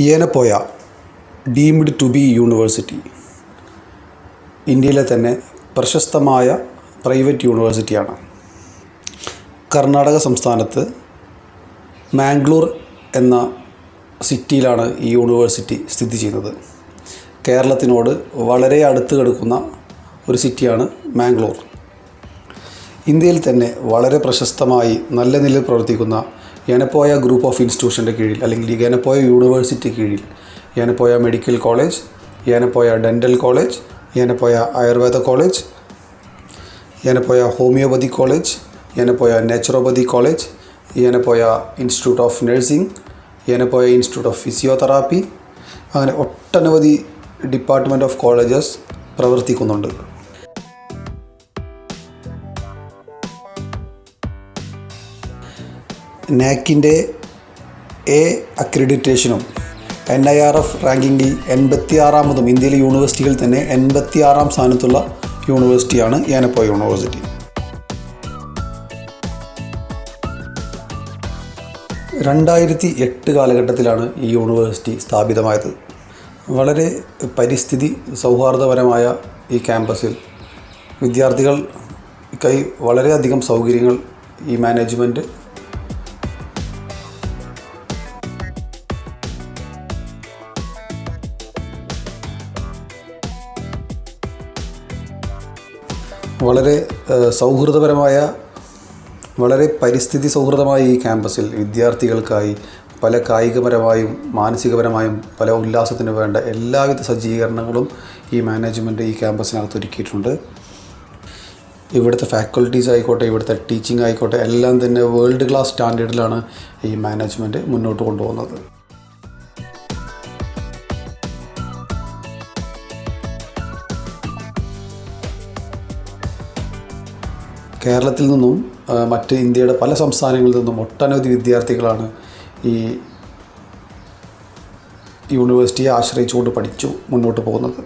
Yenepoya deemed to be university ഇന്ത്യയിലെ തന്നെ പ്രശസ്തമായ പ്രൈവറ്റ് യൂണിവേഴ്സിറ്റിയാണ്. കർണാടക സംസ്ഥാനത്ത് മാംഗ്ലൂർ എന്ന സിറ്റിയിലാണ് ഈ യൂണിവേഴ്സിറ്റി സ്ഥിതി ചെയ്യുന്നത്. കേരളത്തിനോട് വളരെ അടുത്ത് കിടക്കുന്ന ഒരു സിറ്റിയാണ് മാംഗ്ലൂർ. ഇന്ത്യയിൽ തന്നെ വളരെ പ്രശസ്തമായി നല്ല നിലയിൽ പ്രവർത്തിക്കുന്ന യെനപ്പോയ ഗ്രൂപ്പ് ഓഫ് ഇൻസ്റ്റിറ്റ്യൂഷൻ്റെ കീഴിൽ അല്ലെങ്കിൽ യെനപ്പോയ യൂണിവേഴ്സിറ്റി കീഴിൽ Yenepoya medical college, Yenepoya dental college, Yenepoya Ayurveda college, Yenepoya homeopathy college, Yenepoya naturopathy college, Yenepoya institute of nursing, Yenepoya institute of physiotherapy, അങ്ങനെ ഒട്ടനവധി ഡിപ്പാർട്ട്മെൻറ്റ് ഓഫ് കോളേജസ് പ്രവർത്തിക്കുന്നുണ്ട്. നാക്കിൻ്റെ എ അക്രഡിറ്റേഷനും NIRF റാങ്കിങ്ങിൽ 86-ാമതും ഇന്ത്യയിലെ യൂണിവേഴ്സിറ്റികളിൽ തന്നെ 86-ാം സ്ഥാനത്തുള്ള യൂണിവേഴ്സിറ്റിയാണ് യെനപ്പോയ യൂണിവേഴ്സിറ്റി. 2008 കാലഘട്ടത്തിലാണ് ഈ യൂണിവേഴ്സിറ്റി സ്ഥാപിതമായത്. വളരെ പരിസ്ഥിതി സൗഹാർദ്ദപരമായ ഈ ക്യാമ്പസിൽ വിദ്യാർത്ഥികൾക്കായി വളരെയധികം സൗകര്യങ്ങൾ ഈ മാനേജ്മെൻറ്റ് വളരെ സൗഹൃദപരമായ വളരെ പരിസ്ഥിതി സൗഹൃദമായ ഈ ക്യാമ്പസിൽ വിദ്യാർത്ഥികൾക്കായി പല കായികപരമായും മാനസികപരമായും പല ഉല്ലാസത്തിന് വേണ്ട എല്ലാവിധ സജ്ജീകരണങ്ങളും ഈ മാനേജ്മെൻറ്റ് ഈ ക്യാമ്പസിനകത്ത് ഒരുക്കിയിട്ടുണ്ട്. ഇവിടുത്തെ ഫാക്കൽറ്റീസ് ആയിക്കോട്ടെ, ഇവിടുത്തെ ടീച്ചിങ് ആയിക്കോട്ടെ, എല്ലാം തന്നെ വേൾഡ് ക്ലാസ് സ്റ്റാൻഡേർഡിലാണ് ഈ മാനേജ്മെൻറ്റ് മുന്നോട്ട് കൊണ്ടുപോകുന്നത്. കേരളത്തിൽ നിന്നും മറ്റ് ഇന്ത്യയുടെ പല സംസ്ഥാനങ്ങളിൽ നിന്നും ഒട്ടനവധി വിദ്യാർത്ഥികളാണ് ഈ യൂണിവേഴ്സിറ്റിയെ ആശ്രയിച്ചുകൊണ്ട് പഠിച്ചു മുന്നോട്ട് പോകുന്നത്.